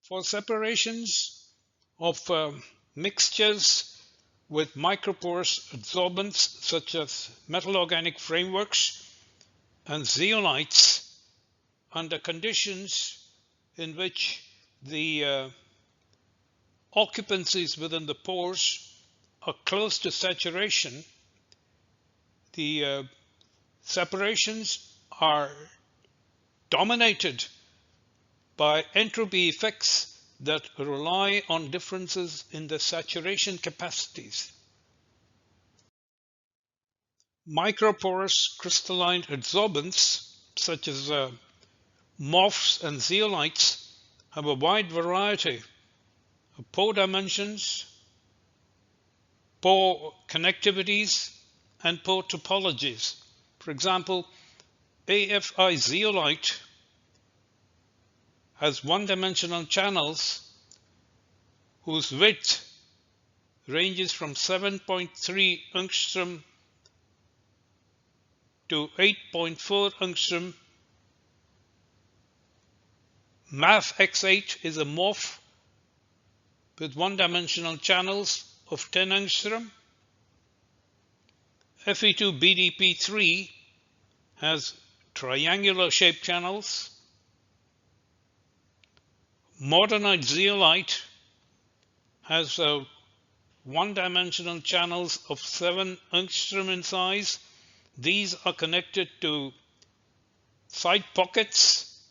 For separations of mixtures with microporous adsorbents such as metal organic frameworks and zeolites under conditions in which the occupancies within the pores are close to saturation, the separations are dominated by entropy effects that rely on differences in the saturation capacities. Microporous crystalline adsorbents such as MOFs and zeolites have a wide variety of pore dimensions, pore connectivities, and pore topologies. For example, AFI zeolite has one-dimensional channels whose width ranges from 7.3 angstrom to 8.4 angstrom. MAF X8 is a MOF with one-dimensional channels of 10 angstrom. Fe2 BDP3 has triangular shaped channels. Modernite zeolite has one-dimensional channels of 7 angstrom in size. These are connected to side pockets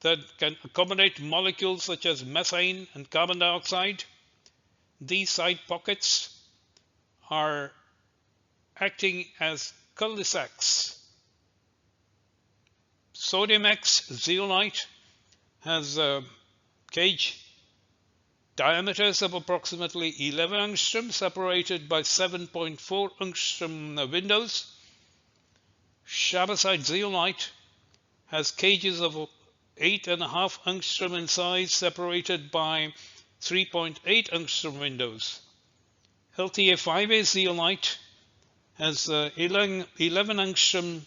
that can accommodate molecules such as methane and carbon dioxide. These side pockets are acting as cul-de-sacs. Sodium X zeolite has cage diameters of approximately 11 angstrom separated by 7.4 angstrom windows. Chabazite zeolite has cages of 8.5 angstrom in size separated by 3.8 angstrom windows. LTA5A zeolite has 11 angstrom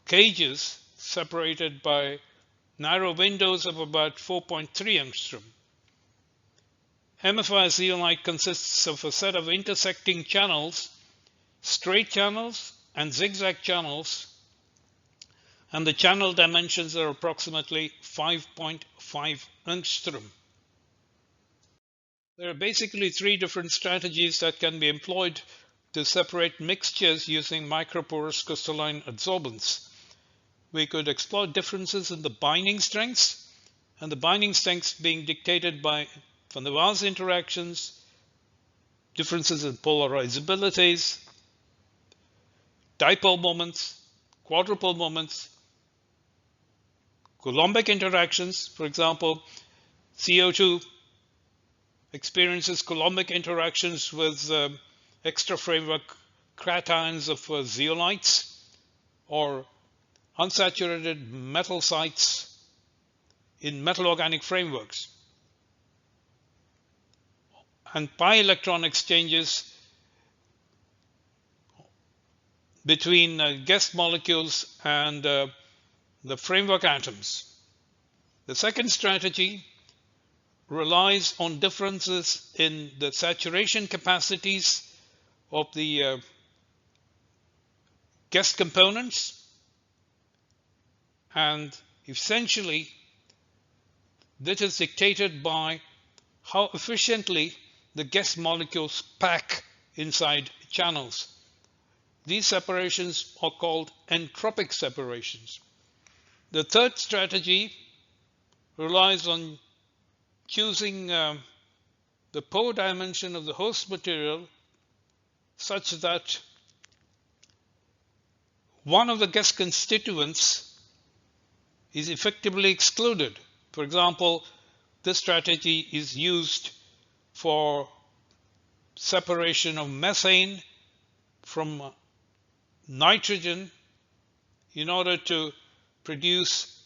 cages separated by narrow windows of about 4.3 angstrom. MFI zeolite consists of a set of intersecting channels, straight channels and zigzag channels, and the channel dimensions are approximately 5.5 angstrom. There are basically three different strategies that can be employed to separate mixtures using microporous crystalline adsorbents. We could explore differences in the binding strengths, and the binding strengths being dictated by van der Waals interactions, differences in polarizabilities, dipole moments, quadrupole moments, Coulombic interactions. For example, CO2 experiences Coulombic interactions with extra framework cations of zeolites or unsaturated metal sites in metal organic frameworks, and pi electron exchanges between guest molecules and the framework atoms. The second strategy relies on differences in the saturation capacities of the guest components, and essentially this is dictated by how efficiently the guest molecules pack inside channels. These separations are called entropic separations. The third strategy relies on choosing the pore dimension of the host material such that one of the guest constituents is effectively excluded. For example, this strategy is used for separation of methane from nitrogen in order to produce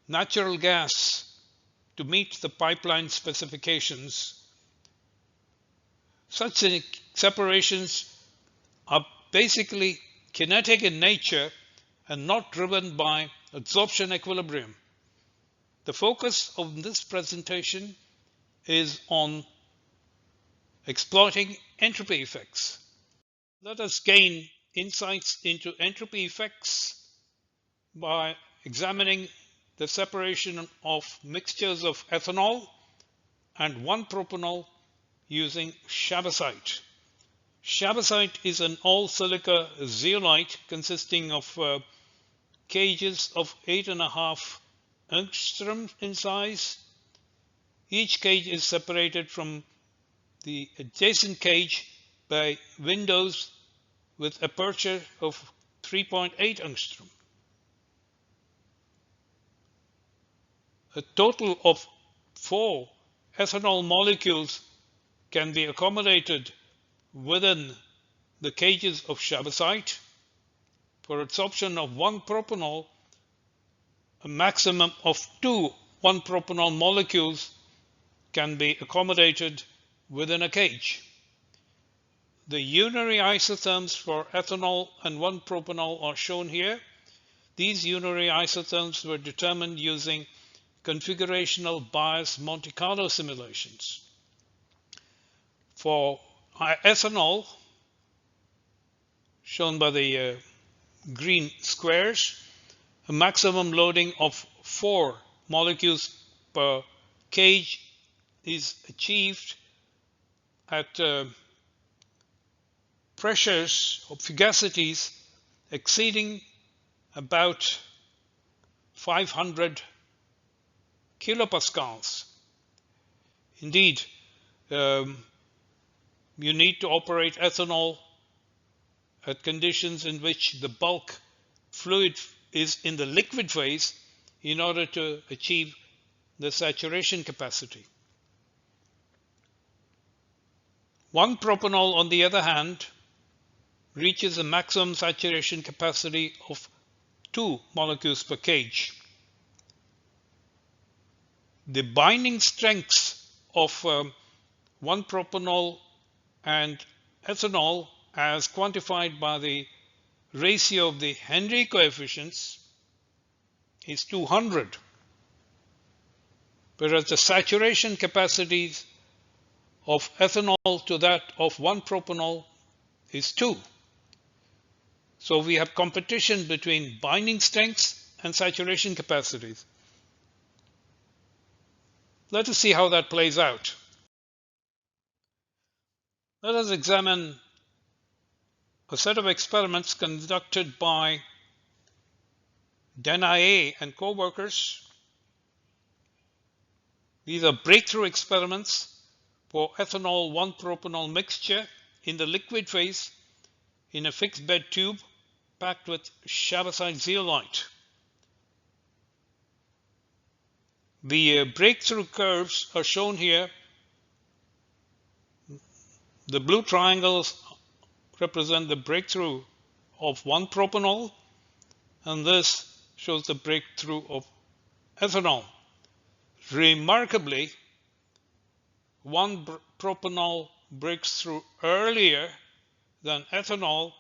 natural gas to meet the pipeline specifications. Such separations are basically kinetic in nature and not driven by adsorption equilibrium. The focus of this presentation is on exploiting entropy effects. Let us gain insights into entropy effects by examining the separation of mixtures of ethanol and 1-propanol using chabazite. Chabazite is an all-silica zeolite consisting of cages of 8.5 angstrom in size. Each cage is separated from the adjacent cage by windows with aperture of 3.8 angstrom. A total of 4 ethanol molecules can be accommodated within the cages of chabazite. For adsorption of 1-propanol, a maximum of 2 1-propanol molecules can be accommodated within a cage. The unary isotherms for ethanol and 1-propanol are shown here. These unary isotherms were determined using configurational bias Monte Carlo simulations. For ethanol, shown by the green squares, a maximum loading of 4 molecules per cage is achieved at pressures or fugacities exceeding about 500 kilopascals. Indeed, you need to operate ethanol at conditions in which the bulk fluid is in the liquid phase in order to achieve the saturation capacity. 1-propanol, on the other hand, reaches a maximum saturation capacity of 2 molecules per cage. The binding strengths of 1-propanol and ethanol, as quantified by the ratio of the Henry coefficients, is 200, whereas the saturation capacities of ethanol to that of 1-propanol is 2. So we have competition between binding strengths and saturation capacities. Let us see how that plays out. Let us examine a set of experiments conducted by Denier and co-workers. These are breakthrough experiments for ethanol 1-propanol mixture in the liquid phase in a fixed bed tube packed with chabazite zeolite. The breakthrough curves are shown here. The blue triangles represent the breakthrough of 1-propanol, and this shows the breakthrough of ethanol. Remarkably, 1-propanol breaks through earlier than ethanol,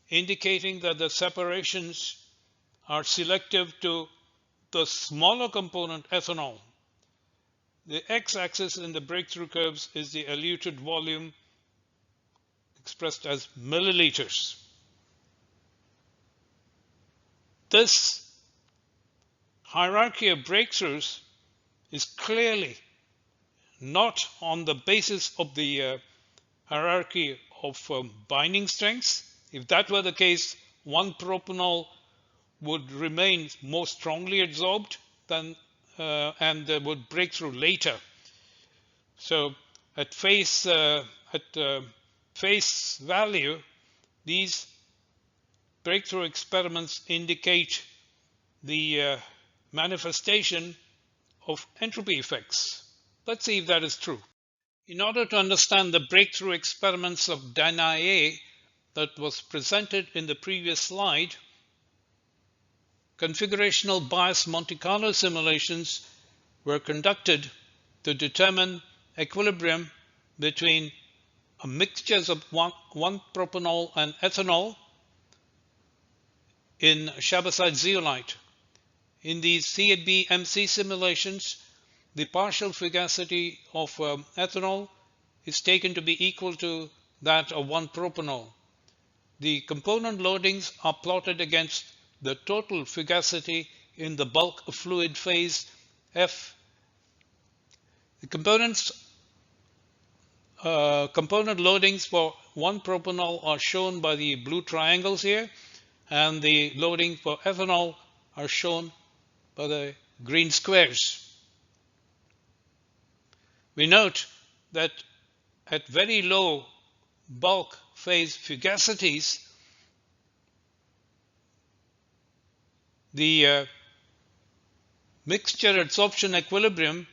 indicating that the separations are selective to the smaller component ethanol. The x-axis in the breakthrough curves is the eluted volume expressed as milliliters. This hierarchy of breakthroughs is clearly not on the basis of the hierarchy of binding strengths. If that were the case, 1-propanol would remain more strongly adsorbed than and would break through later. So at face value, these breakthrough experiments indicate the manifestation of entropy effects. Let's see if that is true. In order to understand the breakthrough experiments of Denier that was presented in the previous slide, configurational bias Monte Carlo simulations were conducted to determine equilibrium between mixtures of 1-propanol and ethanol in chabazite zeolite. In these CBMC simulations, the partial fugacity of ethanol is taken to be equal to that of 1-propanol. The component loadings are plotted against the total fugacity in the bulk fluid phase F. The component loadings for 1-propanol are shown by the blue triangles here, and the loading for ethanol are shown by the green squares. We note that at very low bulk phase fugacities, the mixture adsorption equilibrium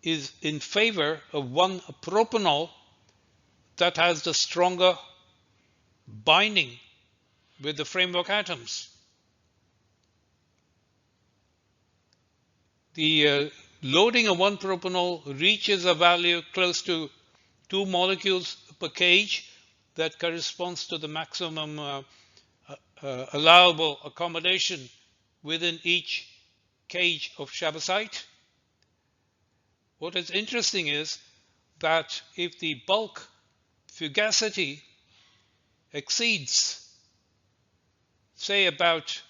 is in favor of 1-propanol that has the stronger binding with the framework atoms. The loading of 1-propanol reaches a value close to 2 molecules per kg that corresponds to the maximum allowable accommodation within each kg of chabazite. What is interesting is that if the bulk fugacity exceeds, say, about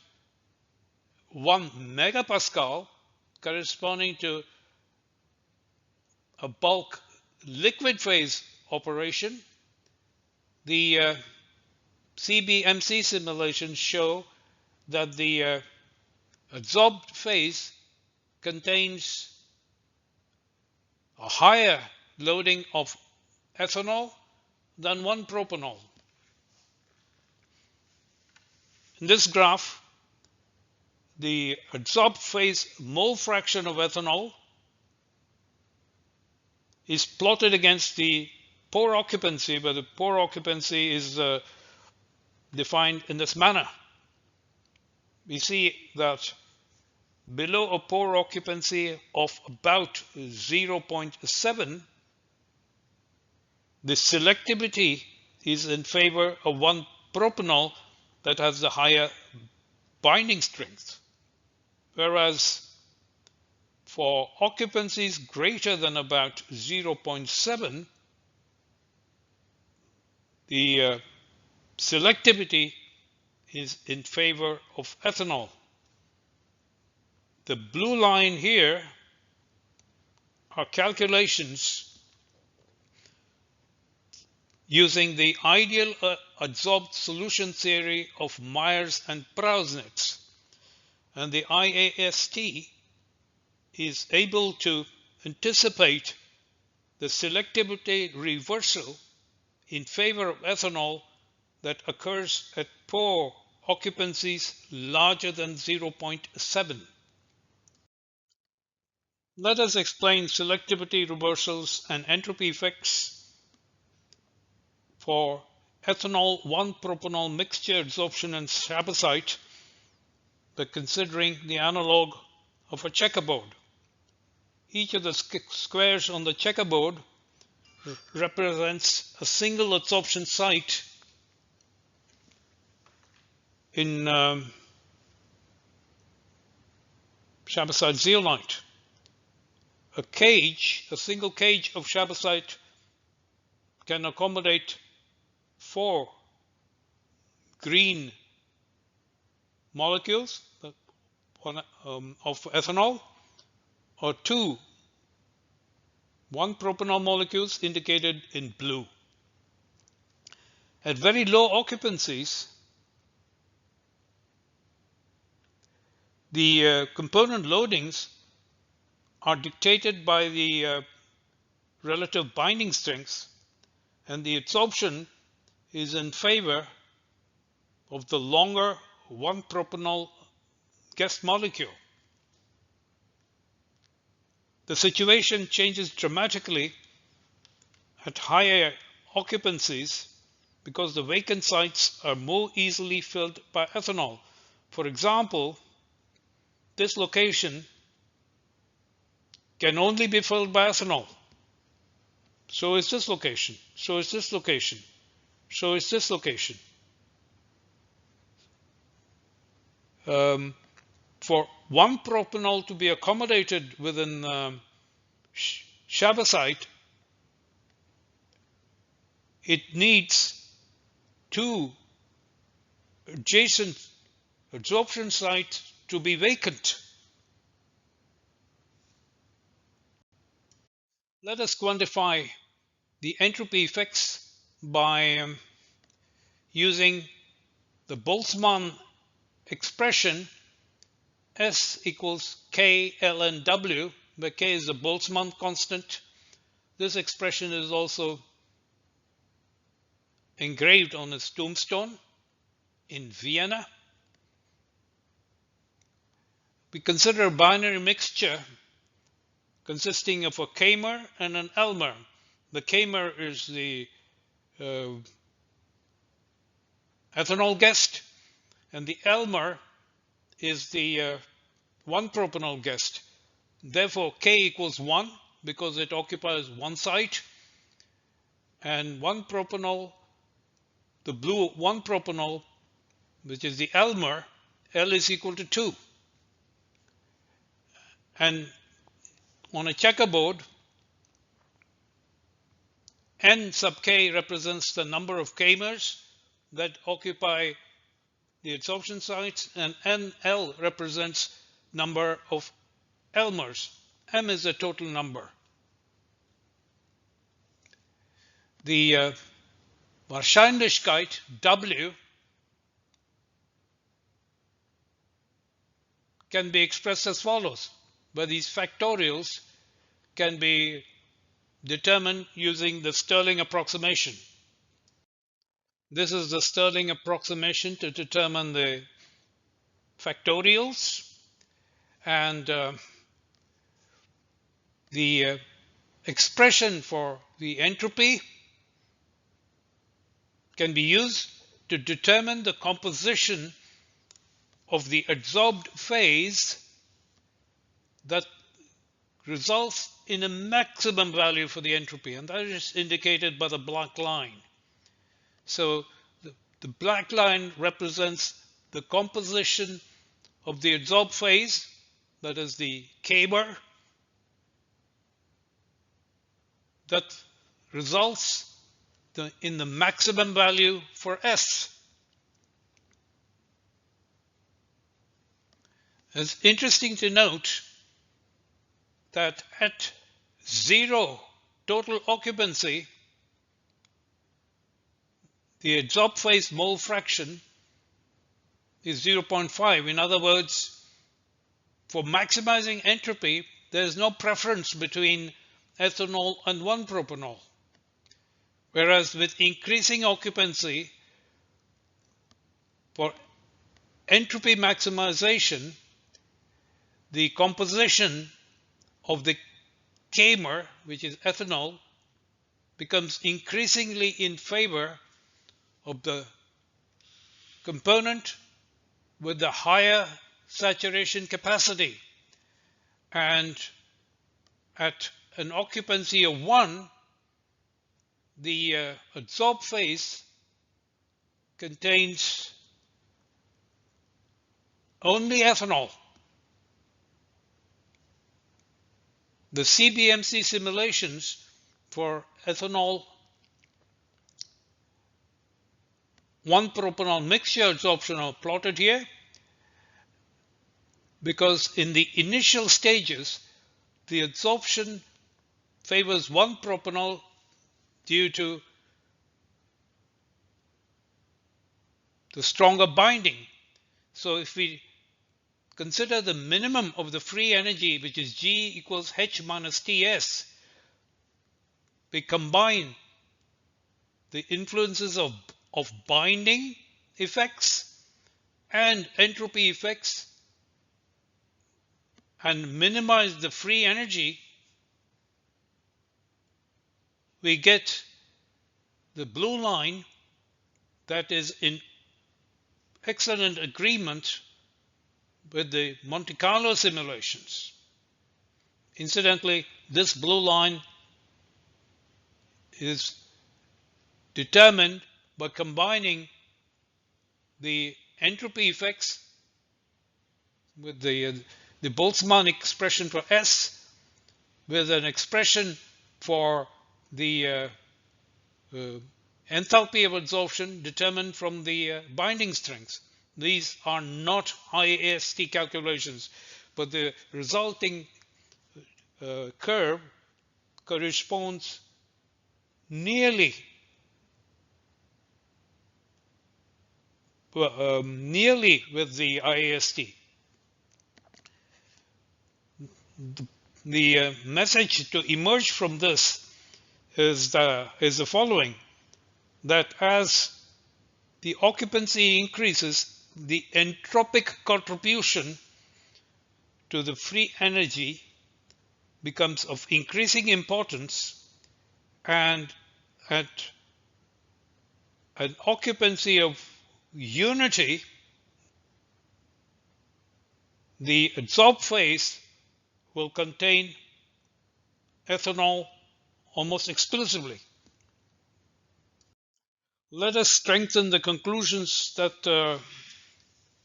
1 megapascal, corresponding to a bulk liquid phase operation, the CBMC simulations show that the adsorbed phase contains a higher loading of ethanol than 1-propanol. In this graph, the adsorbed phase mole fraction of ethanol is plotted against the pore occupancy, where the pore occupancy is defined in this manner. We see that below a pore occupancy of about 0.7, the selectivity is in favor of 1-propanol that has the higher binding strength, whereas for occupancies greater than about 0.7, the selectivity is in favor of ethanol. The blue line here are calculations using the ideal adsorbed solution theory of Myers and Prausnitz, and the IAST is able to anticipate the selectivity reversal in favor of ethanol that occurs at pore occupancies larger than 0.7. Let us explain selectivity reversals and entropy effects for ethanol 1-propanol mixture adsorption and chabazite by considering the analog of a checkerboard. Each of the squares on the checkerboard represents a single adsorption site in chabazite zeolite. A single cage of chabazite can accommodate 4 green molecules of ethanol, or 2 1-propanol molecules indicated in blue. At very low occupancies, the component loadings are dictated by the relative binding strengths, and the adsorption is in favor of the longer 1-propanol guest molecule. The situation changes dramatically at higher occupancies because the vacant sites are more easily filled by ethanol. For example, this location can only be filled by ethanol. So is this location. So is this location. So is this location. for one propanol to be accommodated within Chabasite, it needs two adjacent adsorption sites to be vacant. Let us quantify the entropy effects by using the Boltzmann expression S equals K ln W, where K is the Boltzmann constant. This expression is also engraved on his tombstone in Vienna. We consider a binary mixture consisting of a Kamer and an Elmer. The Kamer is the ethanol guest, and the Elmer is the 1-propanol guest. Therefore, K equals 1 because it occupies one site, and 1-propanol, the blue 1-propanol, which is the Elmer, L is equal to 2. And on a checkerboard, N sub K represents the number of Kamers that occupy the adsorption sites, and NL represents number of Elmers. M is the total number. The Wahrscheinlichkeit, W, can be expressed as follows, where these factorials can be determined using the Stirling approximation. This is the Stirling approximation to determine the factorials, and the expression for the entropy can be used to determine the composition of the adsorbed phase that results in a maximum value for the entropy, and that is indicated by the black line. So the black line represents the composition of the adsorbed phase, that is the Kamer, that results in the maximum value for S. It's interesting to note that at 0 total occupancy, the adsorbed phase mole fraction is 0.5. In other words, for maximizing entropy, there is no preference between ethanol and 1-propanol. Whereas with increasing occupancy, for entropy maximization, the composition of the Kamer, which is ethanol, becomes increasingly in favor of the component with the higher saturation capacity. And at an occupancy of 1, the adsorbed phase contains only ethanol. The CBMC simulations for ethanol 1-propanol mixture adsorption are plotted here, because in the initial stages, the adsorption favors 1-propanol due to the stronger binding. So if we consider the minimum of the free energy, which is G equals H minus Ts, we combine the influences of binding effects and entropy effects and minimize the free energy, we get the blue line that is in excellent agreement with the Monte Carlo simulations. Incidentally, this blue line is determined by combining the entropy effects with the Boltzmann expression for S, with an expression for the enthalpy of adsorption determined from the binding strengths. These are not IAST calculations, but the resulting curve corresponds nearly with the IAST. The message to emerge from this is the following, that as the occupancy increases, the entropic contribution to the free energy becomes of increasing importance, and at an occupancy of unity, the adsorbed phase will contain ethanol almost exclusively. Let us strengthen the conclusions that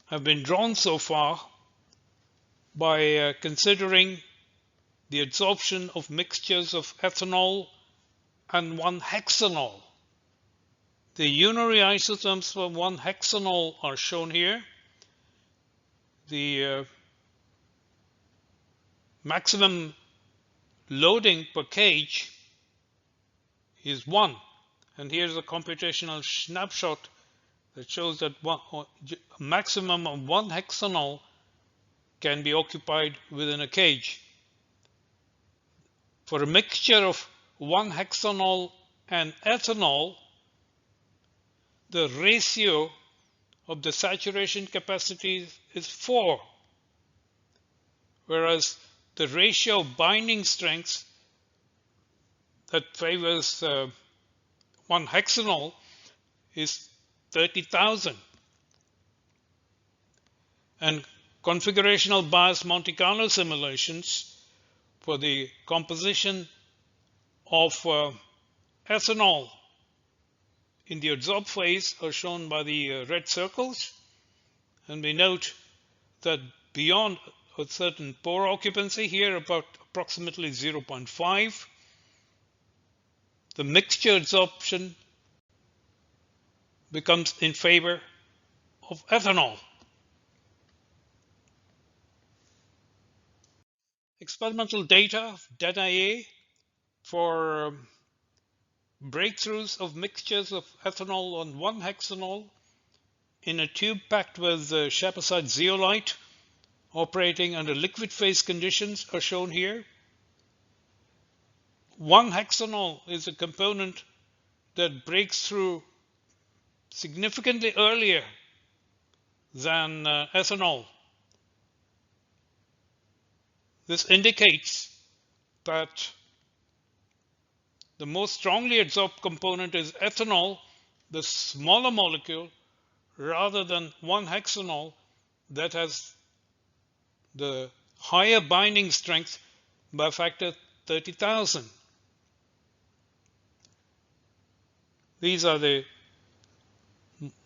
have been drawn so far by considering the adsorption of mixtures of ethanol and 1-hexanol. The unary isotherms for 1-hexanol are shown here. The maximum loading per kg is 1. And here's a computational snapshot that shows that a maximum of 1-hexanol can be occupied within a kg. For a mixture of 1-hexanol and ethanol, the ratio of the saturation capacity is 4, whereas the ratio of binding strengths that favors 1-hexanol is 30,000. And configurational bias Monte Carlo simulations for the composition of ethanol in the adsorbed phase are shown by the red circles, and we note that beyond a certain pore occupancy, here about approximately 0.5, the mixture adsorption becomes in favor of ethanol. Experimental data A for breakthroughs of mixtures of ethanol on 1-hexanol in a tube packed with chapasite zeolite operating under liquid phase conditions are shown here. 1-hexanol is a component that breaks through significantly earlier than ethanol. This indicates that the most strongly adsorbed component is ethanol, the smaller molecule, rather than 1-hexanol that has the higher binding strength by factor 30,000. These are the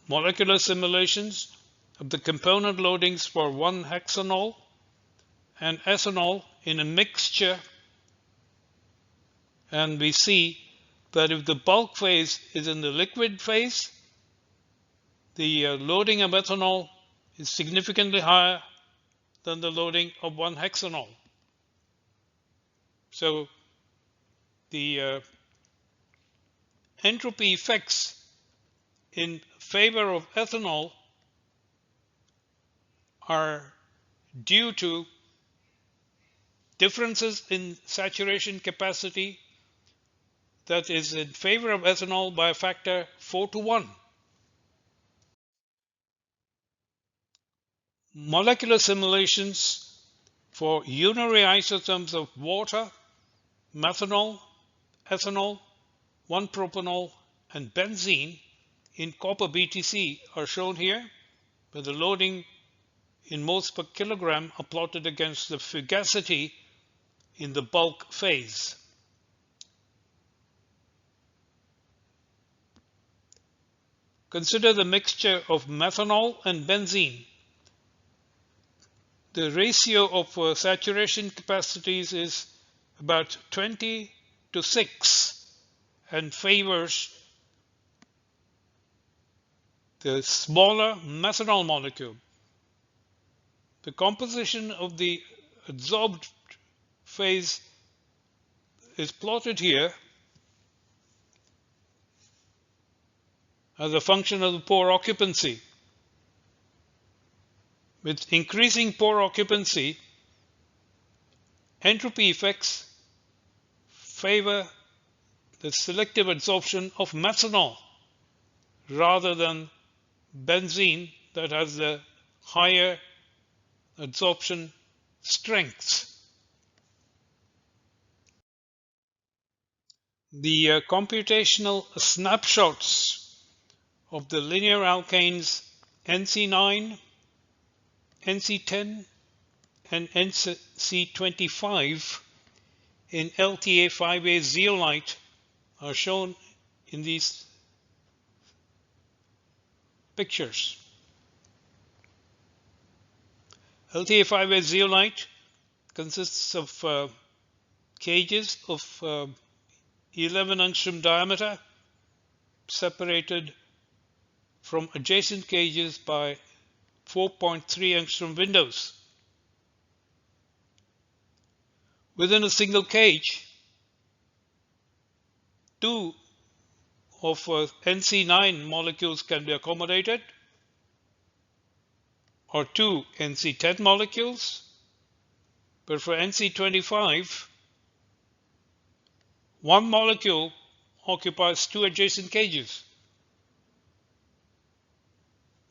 molecular simulations of the component loadings for 1-hexanol and ethanol in a mixture, and we see that if the bulk phase is in the liquid phase, the loading of ethanol is significantly higher than the loading of 1-hexanol. So the entropy effects in favor of ethanol are due to differences in saturation capacity that is in favor of ethanol by a factor 4 to 1. Molecular simulations for unary isotherms of water, methanol, ethanol, 1-propanol, and benzene in copper BTC are shown here, where the loading in moles per kilogram are plotted against the fugacity in the bulk phase. Consider the mixture of methanol and benzene. the ratio of saturation capacities is about 20:6 and favors the smaller methanol molecule. The composition of the adsorbed phase is plotted here as a function of the pore occupancy. With increasing pore occupancy, entropy effects favor the selective adsorption of methanol rather than benzene that has the higher adsorption strengths. The computational snapshots of the linear alkanes NC9, NC10, and NC25 in LTA5A zeolite are shown in these pictures. LTA5A zeolite consists of cages of 11 angstrom diameter separated from adjacent cages by 4.3 angstrom windows. Within a single cage, two of NC9 molecules can be accommodated, or two NC10 molecules, but for NC25, one molecule occupies two adjacent cages.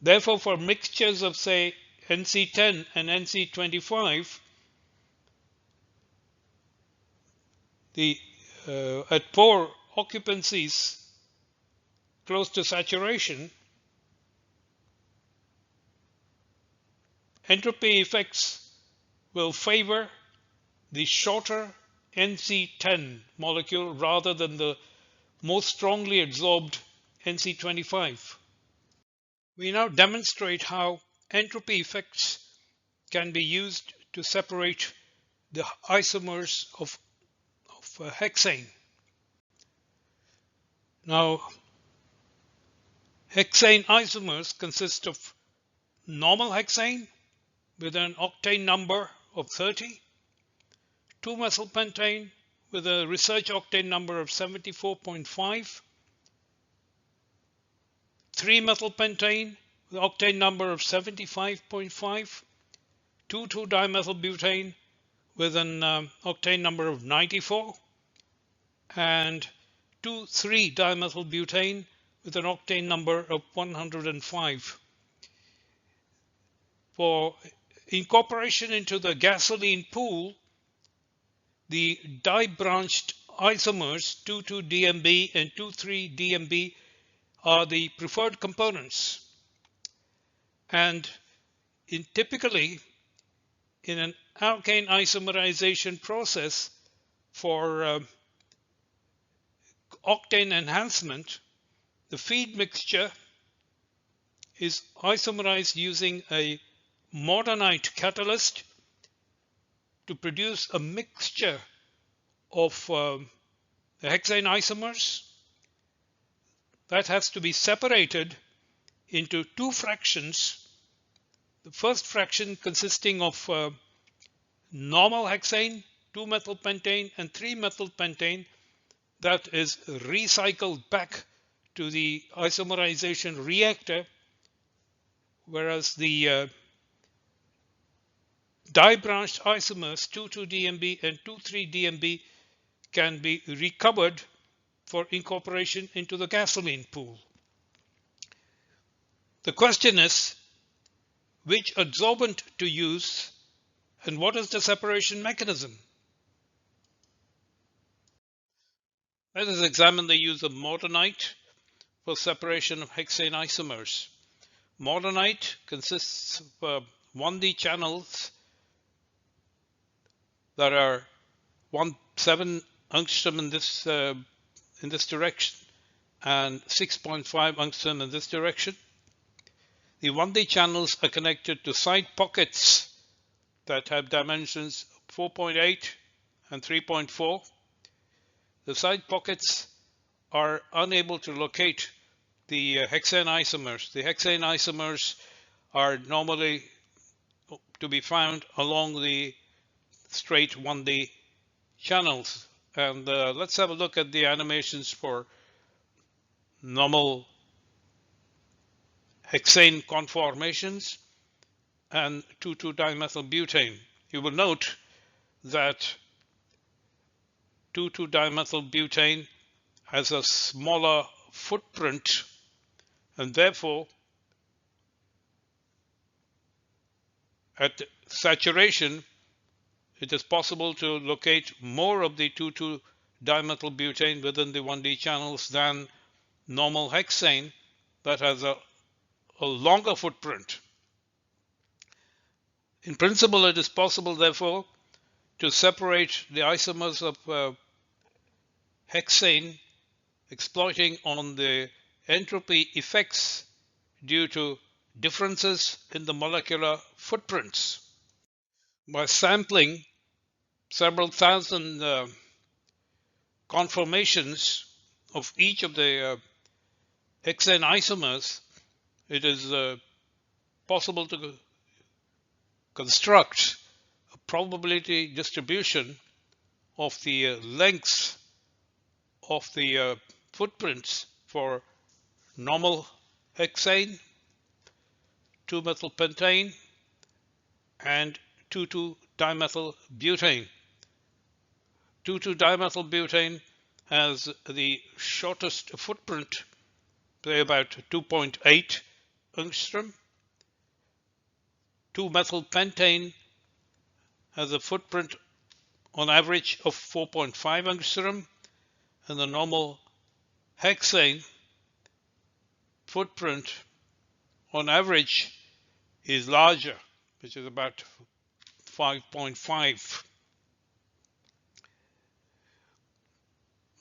Therefore, for mixtures of, say, NC10 and NC25, at pore occupancies close to saturation, entropy effects will favor the shorter NC10 molecule rather than the more strongly adsorbed NC25. We now demonstrate how entropy effects can be used to separate the isomers of hexane. Now, hexane isomers consist of normal hexane with an octane number of 30, 2-methylpentane with a research octane number of 74.5, 3-methylpentane with an octane number of 75.5, 2,2-dimethylbutane with an octane number of 94, and 2,3-dimethylbutane with an octane number of 105. For incorporation into the gasoline pool, the di-branched isomers 2,2-DMB and 2,3-DMB are the preferred components. And typically, in an alkane isomerization process for octane enhancement, the feed mixture is isomerized using a modernite catalyst to produce a mixture of the hexane isomers that has to be separated into two fractions. The first fraction consisting of normal hexane, 2-methylpentane, and 3-methylpentane that is recycled back to the isomerization reactor, whereas the di-branched isomers 2,2-DMB and 2,3-DMB can be recovered for incorporation into the gasoline pool. The question is which adsorbent to use and what is the separation mechanism? Let us examine the use of modernite for separation of hexane isomers. Modernite consists of 1D channels that are 7 angstrom in this direction and 6.5 angstrom in this direction. The 1D channels are connected to side pockets that have dimensions 4.8 and 3.4. The side pockets are unable to locate the hexane isomers. The hexane isomers are normally to be found along the straight 1D channels. And let's have a look at the animations for normal hexane conformations and 2,2-dimethylbutane. You will note that 2,2-dimethylbutane has a smaller footprint, and therefore at saturation it is possible to locate more of the 2,2-dimethylbutane within the 1D channels than normal hexane that has a longer footprint. In principle, it is possible, therefore, to separate the isomers of hexane exploiting on the entropy effects due to differences in the molecular footprints. By sampling several thousand conformations of each of the hexane isomers, it is possible to construct a probability distribution of the lengths of the footprints for normal hexane, 2-methylpentane, and 2,2-dimethylbutane. 2,2-dimethylbutane has the shortest footprint, say about 2.8 angstrom. 2-methylpentane has a footprint on average of 4.5 angstrom, and the normal hexane footprint on average is larger, which is about 5.5.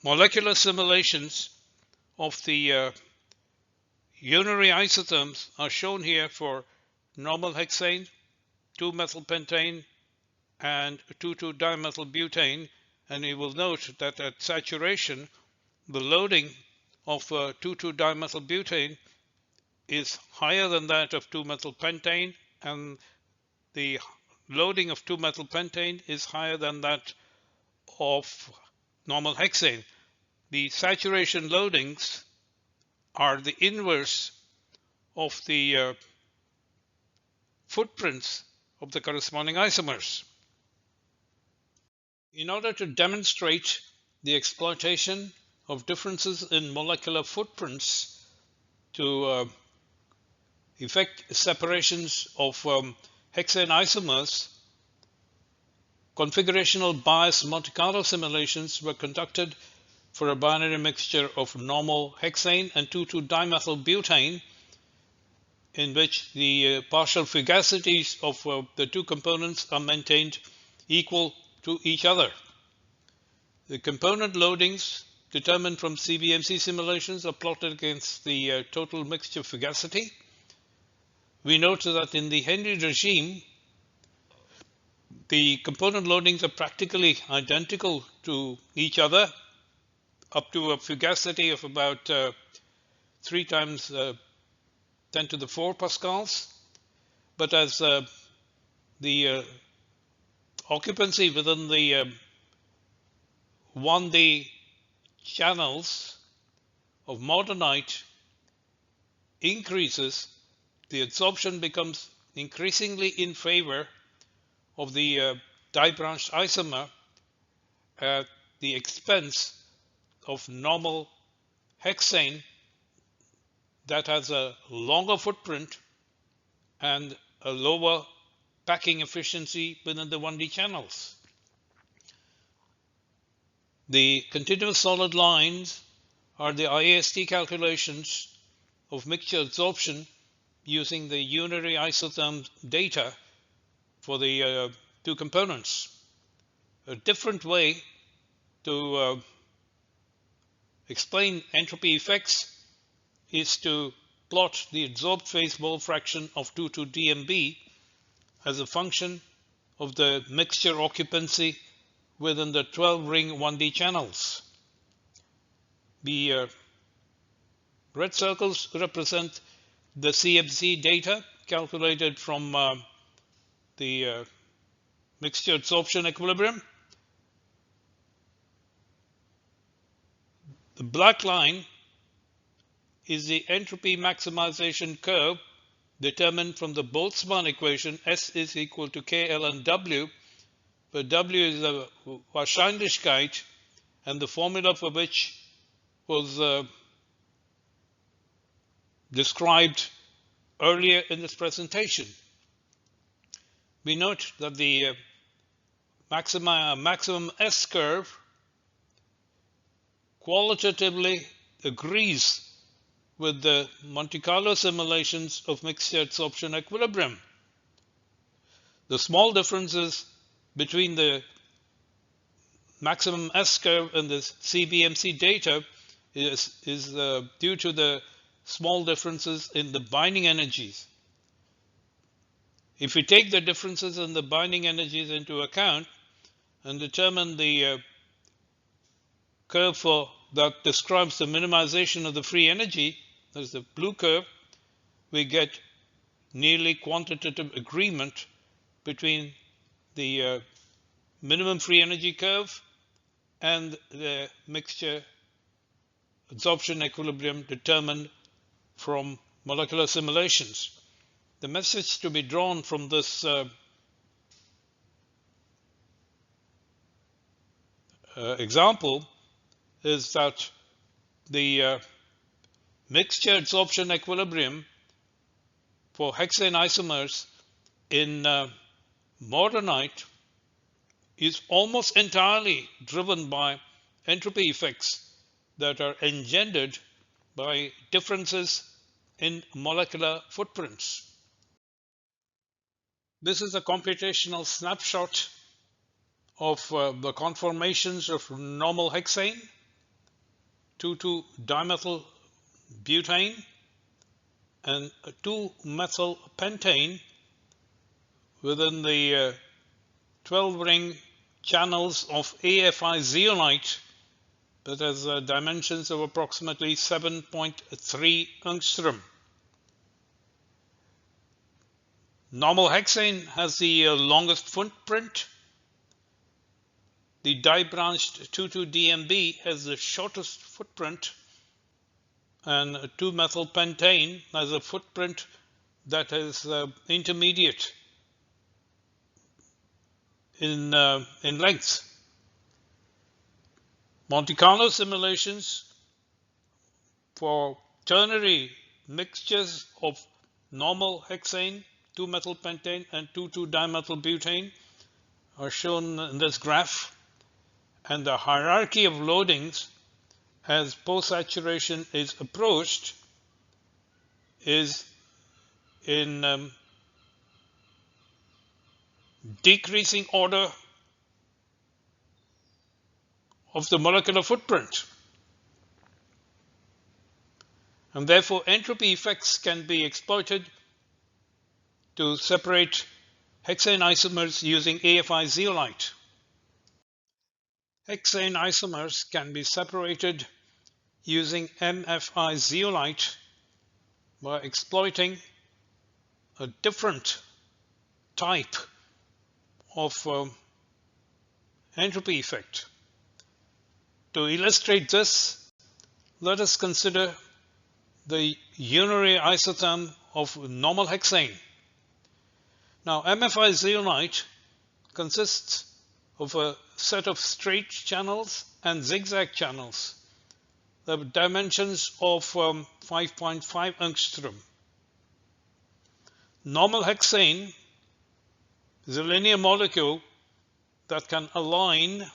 Molecular simulations of the unary isotherms are shown here for normal hexane, 2-methylpentane, and 2,2-dimethylbutane, and you will note that at saturation the loading of 2,2-dimethylbutane is higher than that of 2-methylpentane, and the loading of 2-methylpentane is higher than that of normal hexane. The saturation loadings are the inverse of the footprints of the corresponding isomers. In order to demonstrate the exploitation of differences in molecular footprints to effect separations of hexane isomers, configurational bias Monte Carlo simulations were conducted for a binary mixture of normal hexane and 2,2-dimethylbutane, in which the partial fugacities of the two components are maintained equal to each other. The component loadings determined from CBMC simulations are plotted against the total mixture fugacity. We note that in the Henry regime, the component loadings are practically identical to each other, up to a fugacity of about 3 times 10 to the 4 pascals. But as the occupancy within the 1D channels of mordanite increases, the adsorption becomes increasingly in favor of the dibranched isomer at the expense of normal hexane that has a longer footprint and a lower packing efficiency within the 1D channels. The continuous solid lines are the IAST calculations of mixture adsorption using the unary isotherm data for the two components. A different way to explain entropy effects is to plot the adsorbed phase mole fraction of 2,2-DMB as a function of the mixture occupancy within the 12-ring 1D channels. The red circles represent the CFZ data calculated from the mixture adsorption equilibrium. The black line is the entropy maximization curve determined from the Boltzmann equation. S is equal to K, L, and W, where W is the Wahrscheinlichkeit, and the formula for which was described earlier in this presentation. We note that the maximum S curve qualitatively agrees with the Monte Carlo simulations of mixture adsorption equilibrium. The small differences between the maximum S curve and the CBMC data is due to the small differences in the binding energies. If we take the differences in the binding energies into account and determine the curve that describes the minimization of the free energy, that's the blue curve, we get nearly quantitative agreement between the minimum free energy curve and the mixture adsorption equilibrium determined from molecular simulations. The message to be drawn from this example is that the mixture adsorption equilibrium for hexane isomers in morganite is almost entirely driven by entropy effects that are engendered by differences in molecular footprints. This is a computational snapshot of the conformations of normal hexane, 2,2-dimethyl butane, and 2-methyl pentane within the 12-ring channels of AFI zeolite that has dimensions of approximately 7.3 angstrom. Normal hexane has the longest footprint. The di-branched 2,2-DMB has the shortest footprint, and 2-methyl pentane has a footprint that is intermediate in length. Monte Carlo simulations for ternary mixtures of normal hexane, 2-methyl pentane, and 2,2-dimethyl butane are shown in this graph, and the hierarchy of loadings as post-saturation is approached is in decreasing order of the molecular footprint. And therefore, entropy effects can be exploited to separate hexane isomers using AFI zeolite. Hexane isomers can be separated using MFI zeolite by exploiting a different type of entropy effect. To illustrate this, let us consider the unary isotherm of normal hexane. Now, MFI zeolite consists of a set of straight channels and zigzag channels. The dimensions of 5.5 angstrom. Normal hexane is a linear molecule that can align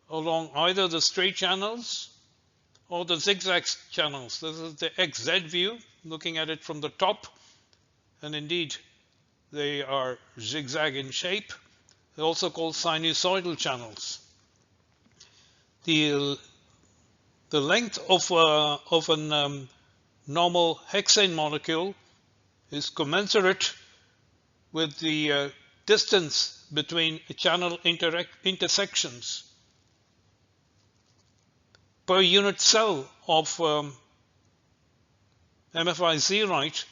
along either the straight channels or the zigzag channels. This is the XZ view, looking at it from the top, and indeed they are zigzag in shape. They're also called sinusoidal channels. The length of a normal hexane molecule is commensurate with the distance between channel intersections. Per unit cell of MFI zeolite,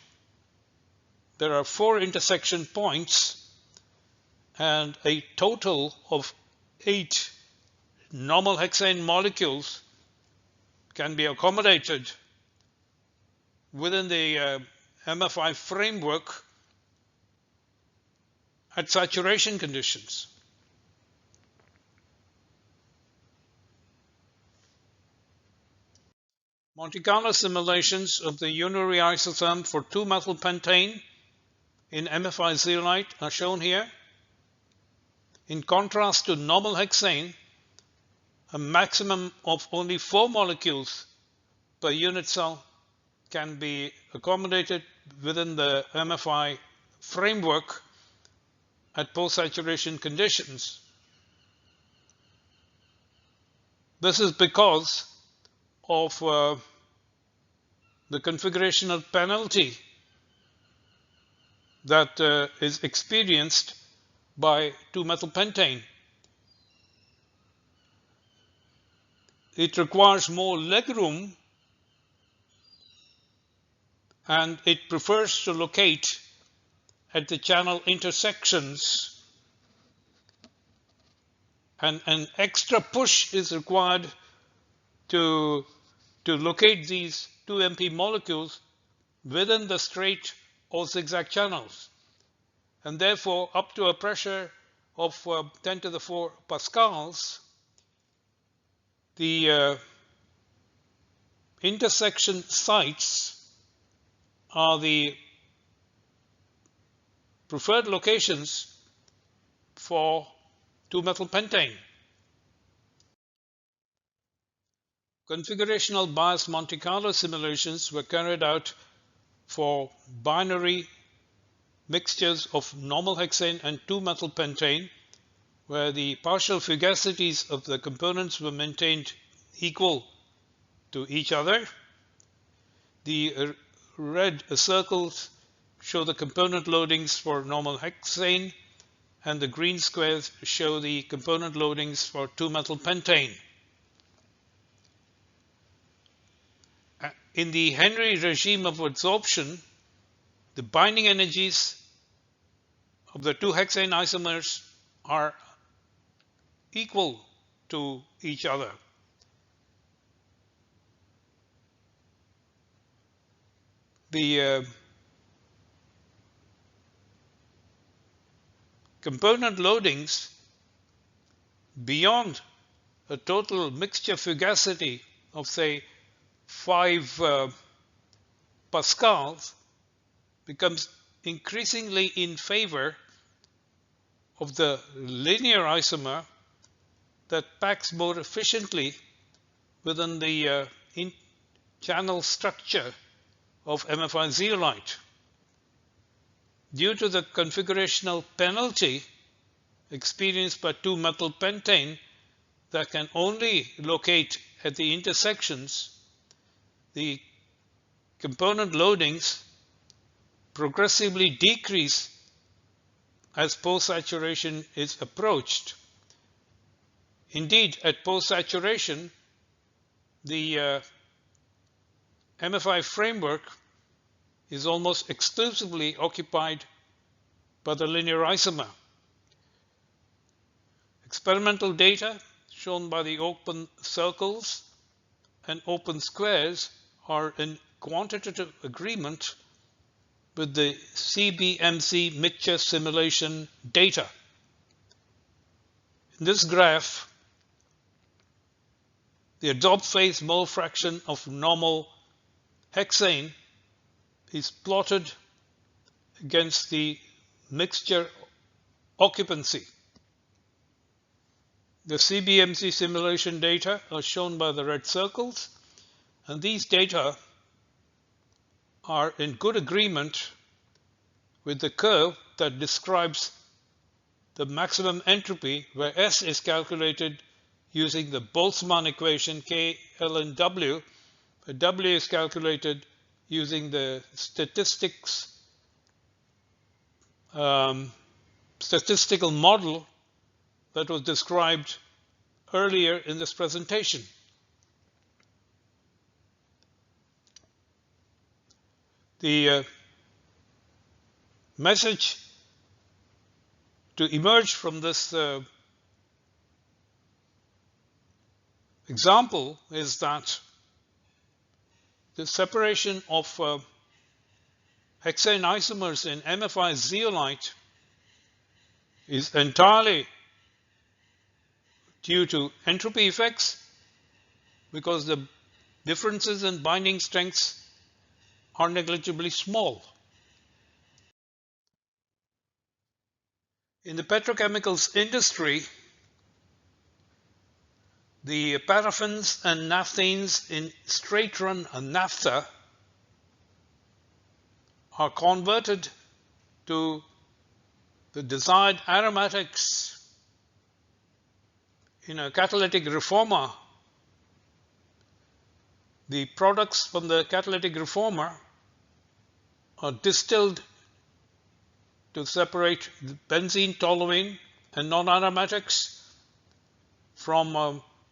there are 4 intersection points and a total of 8 normal hexane molecules can be accommodated within the MFI framework at saturation conditions. Monte Carlo simulations of the unary isotherm for 2-methylpentane in MFI zeolite are shown here. In contrast to normal hexane, a maximum of only 4 molecules per unit cell can be accommodated within the MFI framework at post-saturation conditions. This is because of the configurational penalty that is experienced by 2-methylpentane. It requires more legroom and it prefers to locate at the channel intersections, and an extra push is required to locate these 2MP molecules within the straight or zigzag channels, and therefore up to a pressure of 10 to the 4 pascals, the intersection sites are the preferred locations for 2-methylpentane. Configurational bias Monte Carlo simulations were carried out for binary mixtures of normal hexane and 2-methylpentane, where the partial fugacities of the components were maintained equal to each other. The red circles show the component loadings for normal hexane, and the green squares show the component loadings for 2-methylpentane. In the Henry regime of adsorption, the binding energies of the 2 hexane isomers are equal to each other. The component loadings beyond a total mixture fugacity of, say, 5 pascals becomes increasingly in favor of the linear isomer that packs more efficiently within the channel structure of MFI zeolite. Due to the configurational penalty experienced by 2-methylpentane that can only locate at the intersections, the component loadings progressively decrease as post-saturation is approached. Indeed, at post-saturation, the MFI framework is almost exclusively occupied by the linear isomer. Experimental data shown by the open circles and open squares are in quantitative agreement with the CBMC mixture simulation data. In this graph, the adsorbed phase mole fraction of normal hexane is plotted against the mixture occupancy. The CBMC simulation data are shown by the red circles, and these data are in good agreement with the curve that describes the maximum entropy, where S is calculated using the Boltzmann equation K, L, and W, where W is calculated using the statistics statistical model that was described earlier in this presentation. The message to emerge from this example is that the separation of hexane isomers in MFI zeolite is entirely due to entropy effects, because the differences in binding strengths are negligibly small. In the petrochemicals industry, the paraffins and naphthanes in straight-run naphtha are converted to the desired aromatics in a catalytic reformer. The products from the catalytic reformer are distilled to separate the benzene, toluene, and non-aromatics from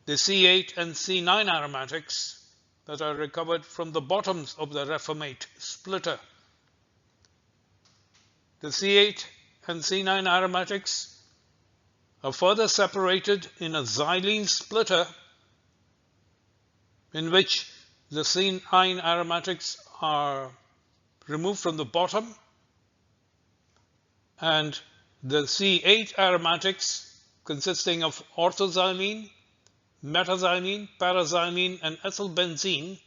the C8 and C9 aromatics that are recovered from the bottoms of the reformate splitter. The C8 and C9 aromatics are further separated in a xylene splitter in which the C9 aromatics are removed from the bottom, and the C8 aromatics, consisting of orthoxylene, metaxylene, paraxylene, and ethylbenzene,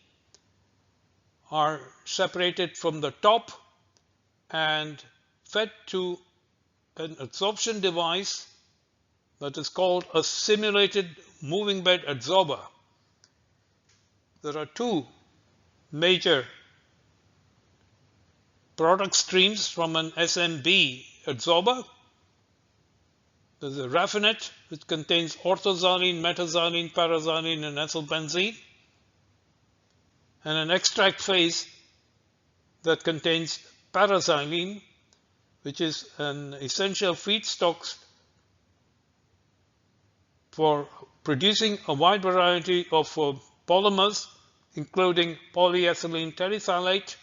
are separated from the top and fed to an adsorption device that is called a simulated moving bed adsorber. There are two major product streams from an SMB adsorber. There's a raffinate, which contains orthoxylene, metaxylene, paraxylene, and ethylbenzene, and an extract phase that contains paraxylene, which is an essential feedstock for producing a wide variety of polymers, including polyethylene terephthalate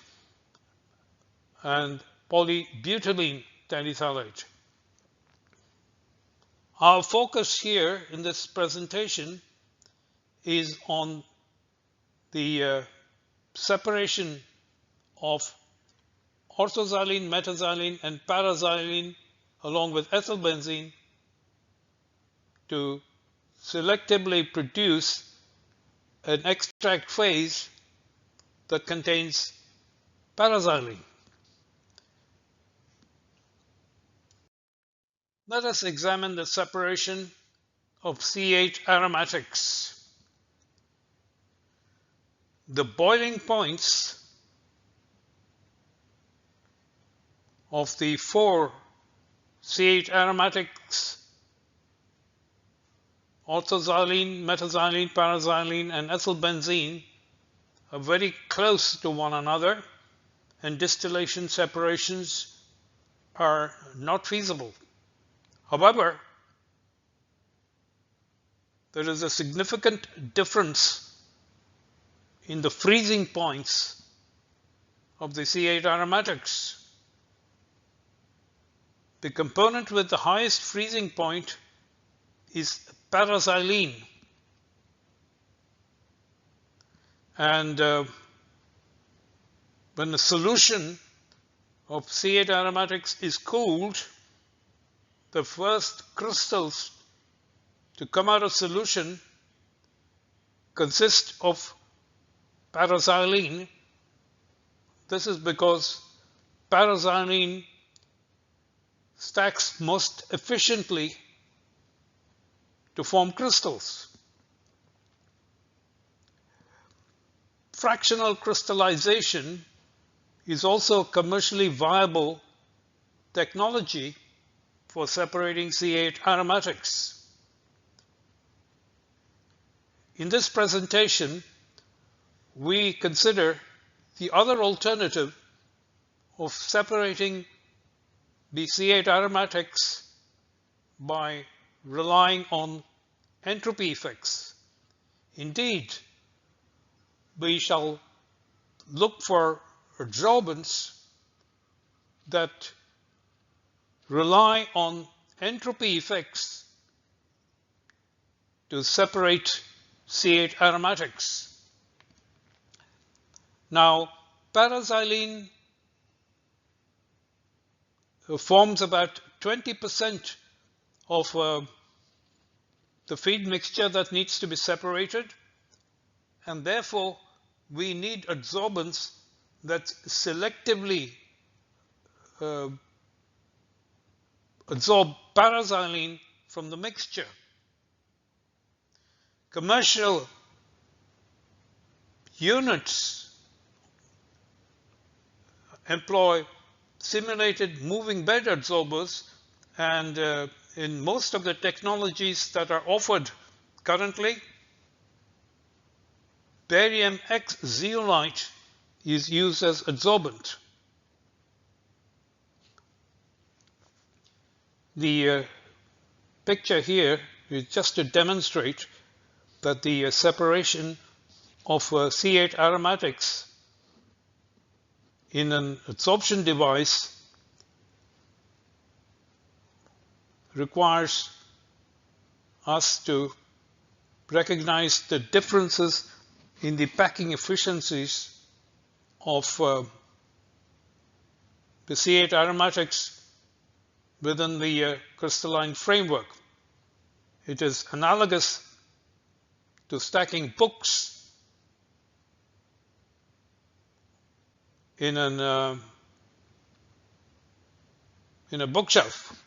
and polybutylene terephthalate. Our focus here in this presentation is on the separation of orthoxylene, metaxylene, and paraxylene along with ethylbenzene to selectively produce an extract phase that contains paraxylene. Let us examine the separation of C8 aromatics. The boiling points of the four C8 aromatics, orthoxylene, metaxylene, paraxylene, and ethylbenzene, are very close to one another, and distillation separations are not feasible. However, there is a significant difference in the freezing points of the C8 aromatics. The component with the highest freezing point is paraxylene, and when the solution of C8 aromatics is cooled, the first crystals to come out of solution consist of paraxylene. This is because paraxylene stacks most efficiently to form crystals. Fractional crystallization is also a commercially viable technology for separating C8 aromatics. In this presentation, we consider the other alternative of separating the C8 aromatics by relying on entropy effects. Indeed, we shall look for adsorbents that rely on entropy effects to separate C8 aromatics. Now, paraxylene forms about 20% of the feed mixture that needs to be separated, and therefore we need adsorbents that selectively adsorb paraxylene from the mixture. Commercial units employ simulated moving bed adsorbers, and in most of the technologies that are offered currently, barium X zeolite is used as adsorbent. The picture here is just to demonstrate that the separation of C8 aromatics in an adsorption device requires us to recognize the differences in the packing efficiencies of the C8 aromatics within the crystalline framework. It is analogous to stacking books in a bookshelf.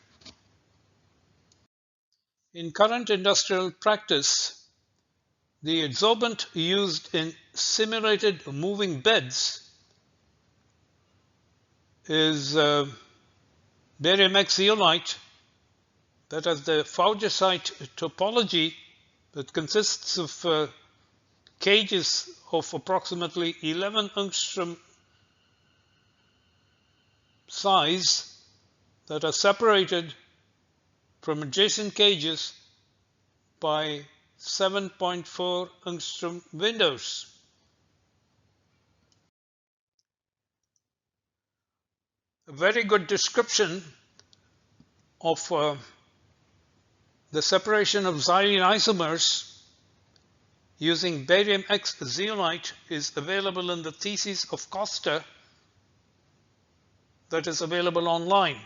In current industrial practice, the adsorbent used in simulated moving beds is barium X zeolite that has the Fauger-site topology that consists of cages of approximately 11 angstrom size that are separated from adjacent cages by 7.4 angstrom windows. A very good description of the separation of xylene isomers using barium X zeolite is available in the thesis of Costa that is available online.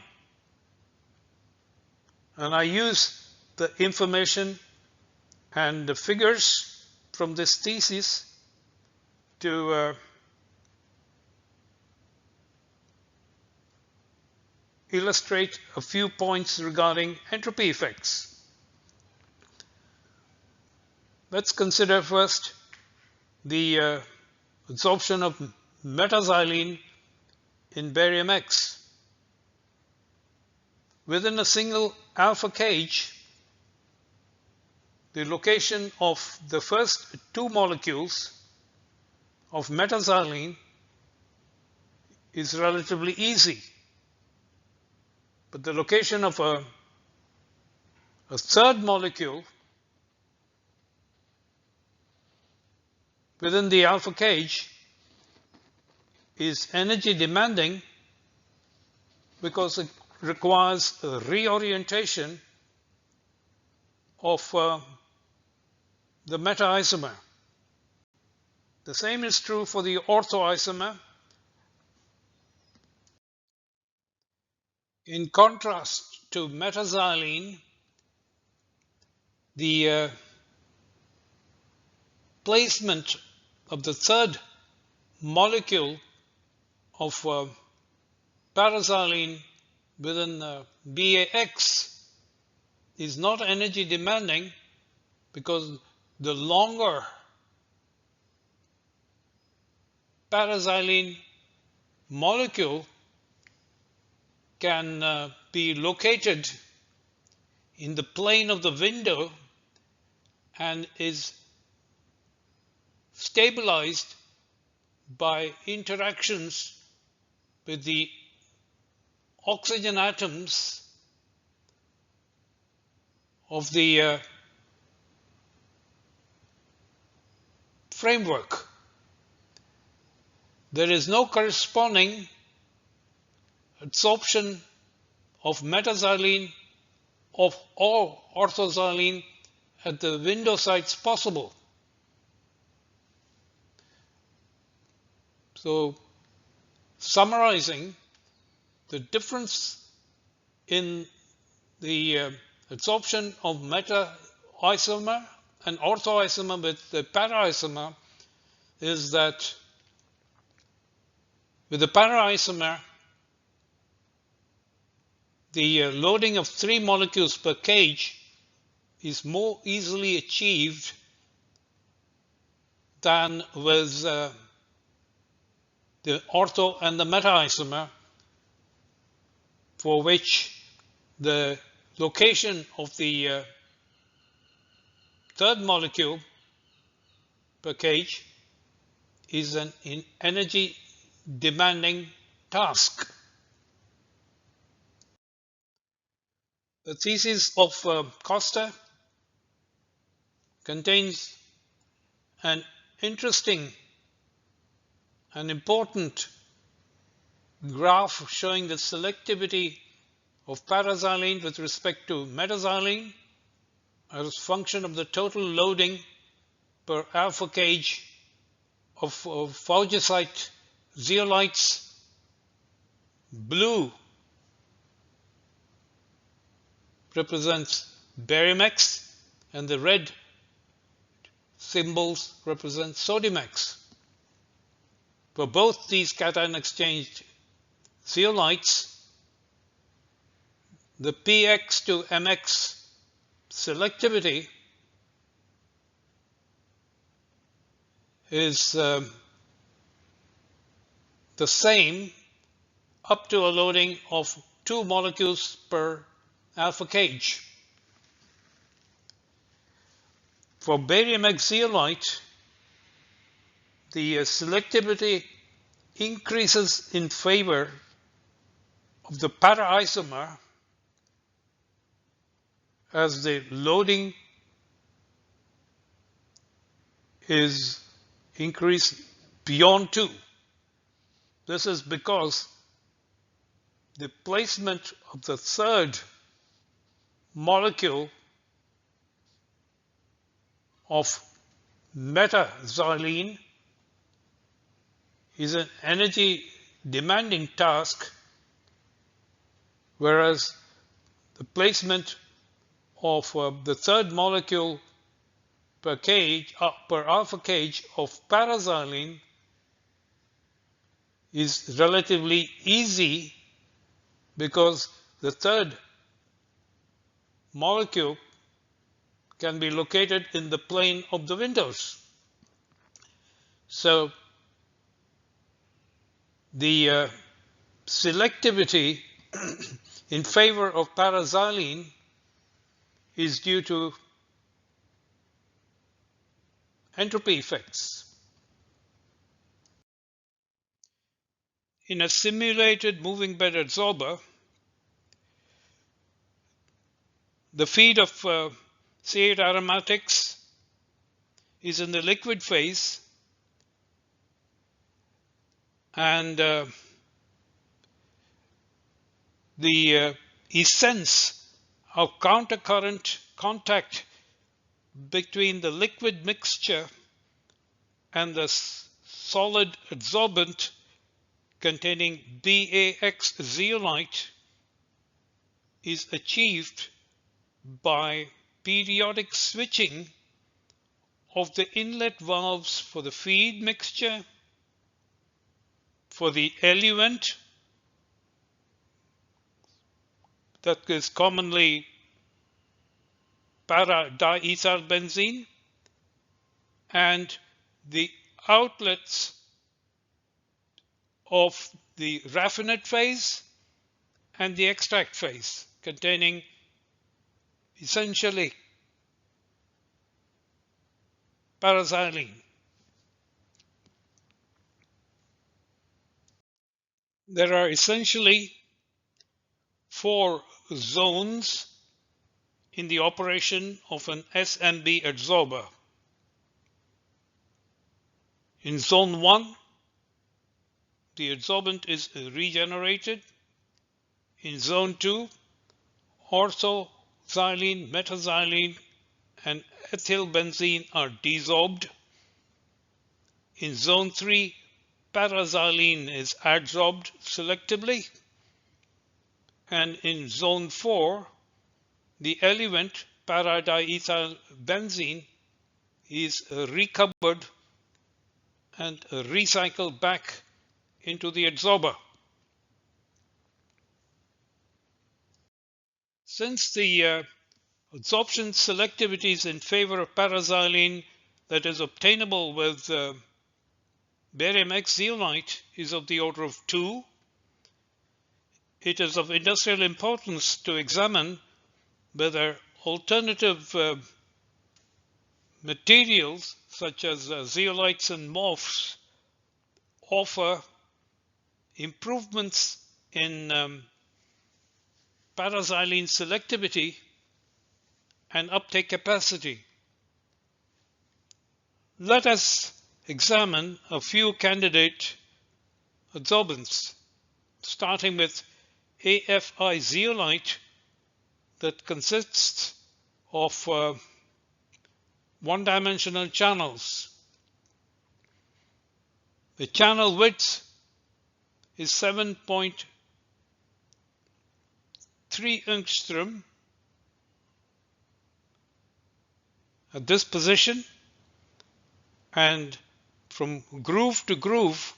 And I use the information and the figures from this thesis to illustrate a few points regarding entropy effects. Let's consider first the adsorption of metaxylene in barium X. Within a single alpha cage, the location of the first two molecules of metaxylene is relatively easy. But the location of a third molecule within the alpha cage is energy demanding because it requires a reorientation of the meta-isomer. The same is true for the orthoisomer. In contrast to metaxylene, the placement of the third molecule of paraxylene within BAX is not energy demanding because the longer paraxylene molecule can be located in the plane of the window and is stabilized by interactions with the oxygen atoms of the framework. There is no corresponding adsorption of metaxylene of or orthoxylene at the window sites possible. So, summarizing, the difference in the adsorption of meta-isomer and orthoisomer with the para-isomer is that with the para-isomer, the loading of 3 molecules per kg is more easily achieved than with the ortho and the meta-isomer, for which the location of the third molecule per kg is an energy demanding task. The thesis of Costa contains an interesting and important graph showing the selectivity of paraxylene with respect to metaxylene as a function of the total loading per alpha kg of faugisite zeolites. Blue represents barium X and the red symbols represent sodium X. For both these cation exchanged zeolites, the px to mx selectivity is the same up to a loading of 2 molecules per alpha kg. For barium X zeolite, the selectivity increases in favor of the para-isomer as the loading is increased beyond 2. This is because the placement of the third molecule of metaxylene is an energy demanding task, whereas the placement of the third molecule per kg, per alpha kg of paraxylene is relatively easy because the third molecule can be located in the plane of the windows. So the selectivity in favor of paraxylene is due to entropy effects. In a simulated moving bed adsorber, the feed of C8 aromatics is in the liquid phase, and the essence of countercurrent contact between the liquid mixture and the solid adsorbent containing BAX zeolite is achieved by periodic switching of the inlet valves for the feed mixture, for the eluent that is commonly para-diethylbenzene, and the outlets of the raffinate phase and the extract phase containing essentially paraxylene. There are essentially 4 zones in the operation of an SMB adsorber. In zone 1, the adsorbent is regenerated. In zone 2, ortho, xylene, metaxylene, and ethylbenzene are desorbed. In zone 3, paraxylene is adsorbed selectively. And in zone 4, the element para-diethylbenzene is recovered and recycled back into the adsorber. Since the adsorption selectivity is in favor of paraxylene that is obtainable with barium X zeolite is of the order of 2, it is of industrial importance to examine whether alternative materials such as zeolites and MOFs offer improvements in paraxylene selectivity and uptake capacity. Let us examine a few candidate adsorbents, starting with AFI zeolite that consists of one-dimensional channels. The channel width is 7.3 angstrom at this position, and from groove to groove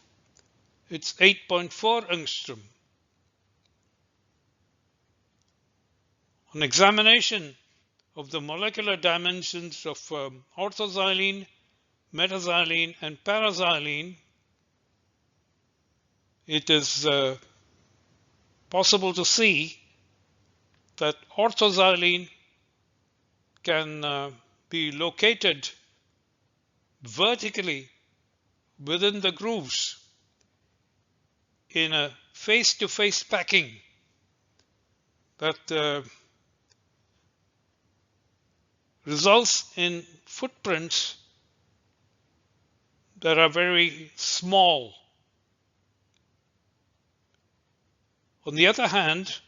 it's 8.4 angstrom. On examination of the molecular dimensions of orthoxylene, metaxylene, and paraxylene, it is possible to see that orthoxylene can be located vertically within the grooves in a face-to-face packing that results in footprints that are very small. On the other hand,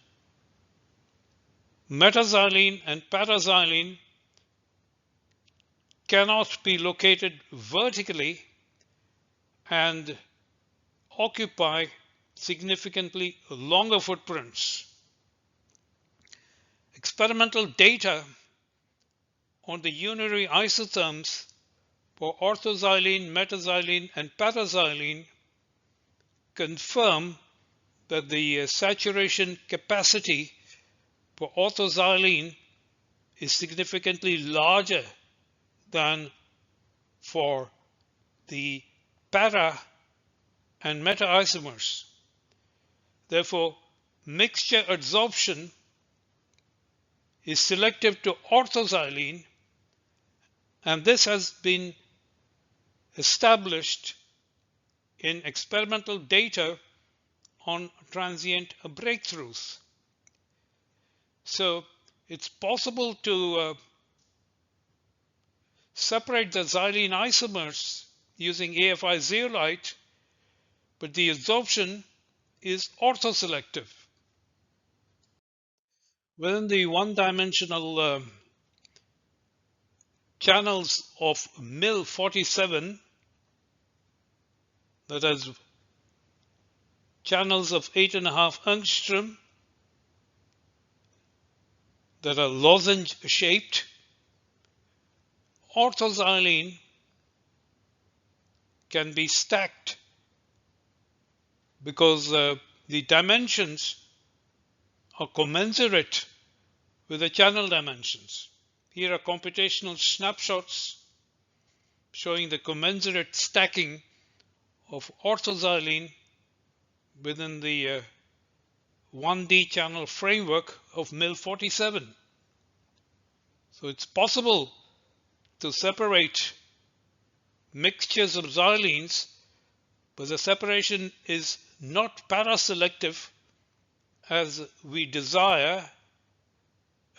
metaxylene and paraxylene cannot be located vertically and occupy significantly longer footprints. Experimental data on the unary isotherms for orthoxylene, metaxylene, and paraxylene confirm that the saturation capacity for orthoxylene is significantly larger than for the para and meta isomers. Therefore, mixture adsorption is selective to orthoxylene, and this has been established in experimental data on transient breakthroughs. So it's possible to separate the xylene isomers using AFI zeolite, but the adsorption is orthoselective. Within the one-dimensional channels of MIL47, that is channels of 8.5 angstrom that are lozenge shaped, orthoxylene can be stacked because the dimensions are commensurate with the channel dimensions. Here are computational snapshots showing the commensurate stacking of orthoxylene within the 1D channel framework of MIL47. So it's possible to separate mixtures of xylenes, but the separation is not paraselective as we desire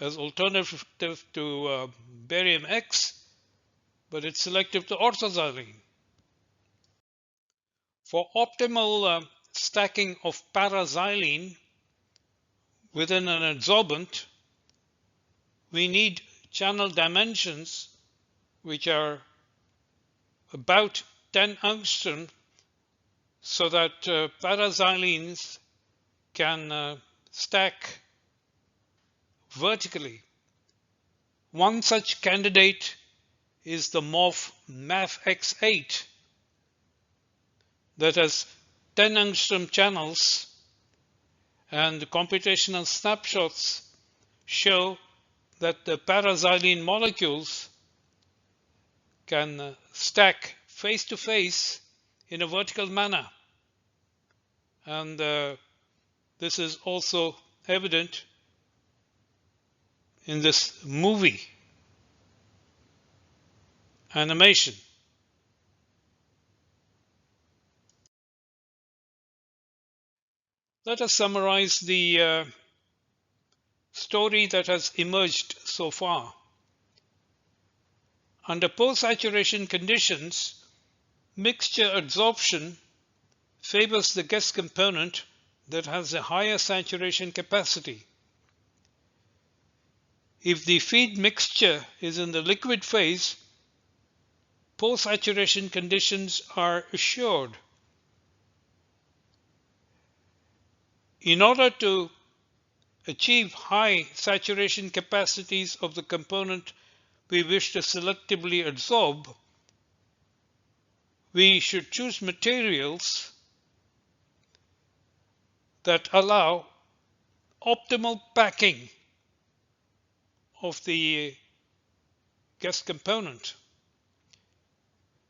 as alternative to barium X, but it's selective to orthoxylene. For optimal stacking of paraxylene within an adsorbent, we need channel dimensions which are about 10 angstrom so that paraxylenes can stack vertically. One such candidate is the MOF MAF-X8 that has 10 angstrom channels, and the computational snapshots show that the paraxylene molecules can stack face to face in a vertical manner. And this is also evident in this movie animation. Let us summarize the story that has emerged so far. Under post-saturation conditions, mixture adsorption favors the guest component that has a higher saturation capacity. If the feed mixture is in the liquid phase, post-saturation conditions are assured. In order to achieve high saturation capacities of the component we wish to selectively adsorb, we should choose materials that allow optimal packing of the guest component.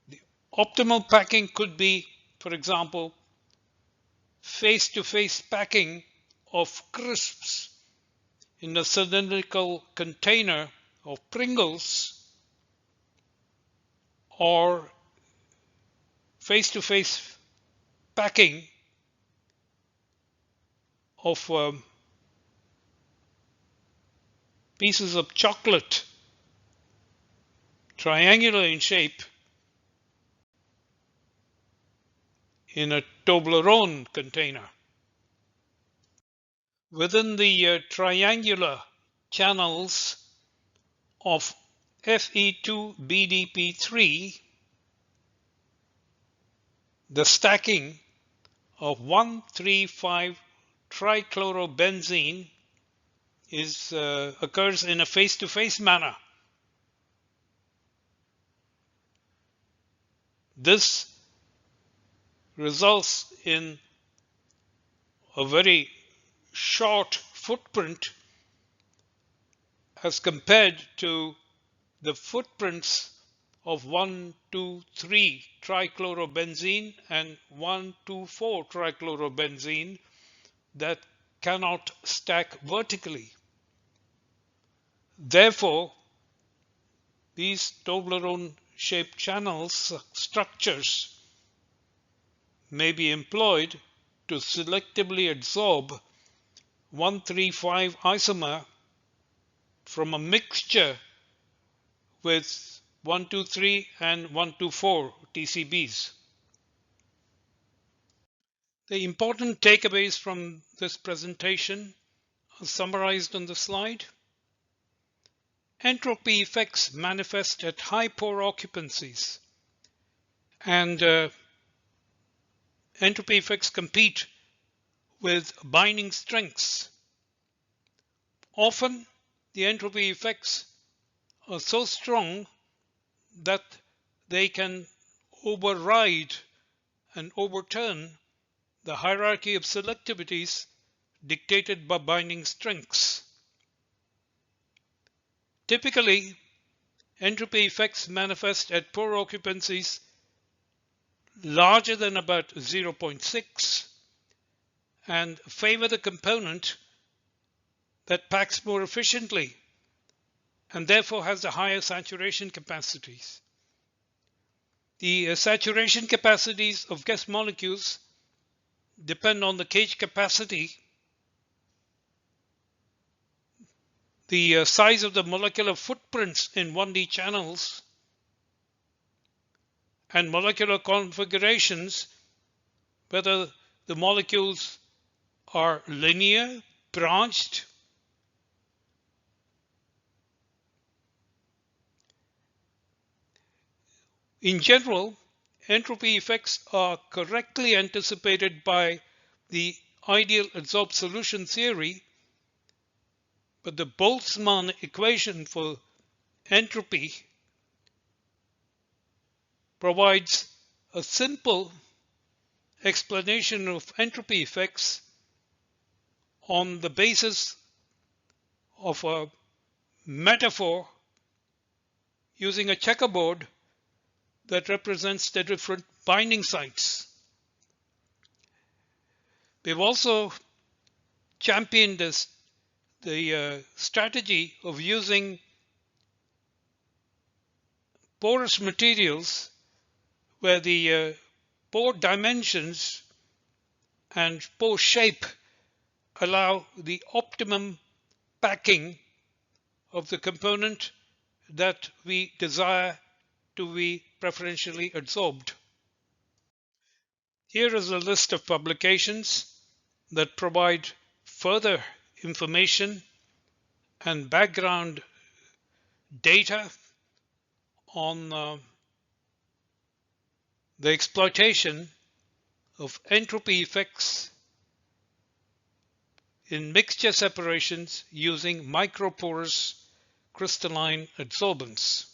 The optimal packing could be, for example, face-to-face packing of crisps in a cylindrical container of Pringles, or face-to-face packing of pieces of chocolate, triangular in shape, in a Toblerone container. Within the triangular channels of Fe2BDP3, the stacking of 1,3,5-trichlorobenzene occurs in a face-to-face manner. This results in a very short footprint as compared to the footprints of 1,2,3-trichlorobenzene and 1,2,4-trichlorobenzene that cannot stack vertically. Therefore, these Toblerone-shaped channels structures may be employed to selectively adsorb 1,3,5 isomer from a mixture with 1,2,3 and 1,2,4 TCBs. The important takeaways from this presentation are summarized on the slide. Entropy effects manifest at high pore occupancies, and entropy effects compete with binding strengths. Often, the entropy effects are so strong that they can override and overturn the hierarchy of selectivities dictated by binding strengths. Typically, entropy effects manifest at pore occupancies larger than about 0.6 and favor the component that packs more efficiently and therefore has the higher saturation capacities. The saturation capacities of guest molecules depend on the cage capacity the size of the molecular footprints in 1D channels, and molecular configurations, whether the molecules are linear, branched, in general, entropy effects are correctly anticipated by the ideal adsorbed solution theory, but the Boltzmann equation for entropy provides a simple explanation of entropy effects on the basis of a metaphor using a checkerboard that represents the different binding sites. We've also championed the strategy of using porous materials where the pore dimensions and pore shape allow the optimum packing of the component that we desire to be preferentially adsorbed. Here is a list of publications that provide further information and background data on the exploitation of entropy effects in mixture separations using microporous crystalline adsorbents.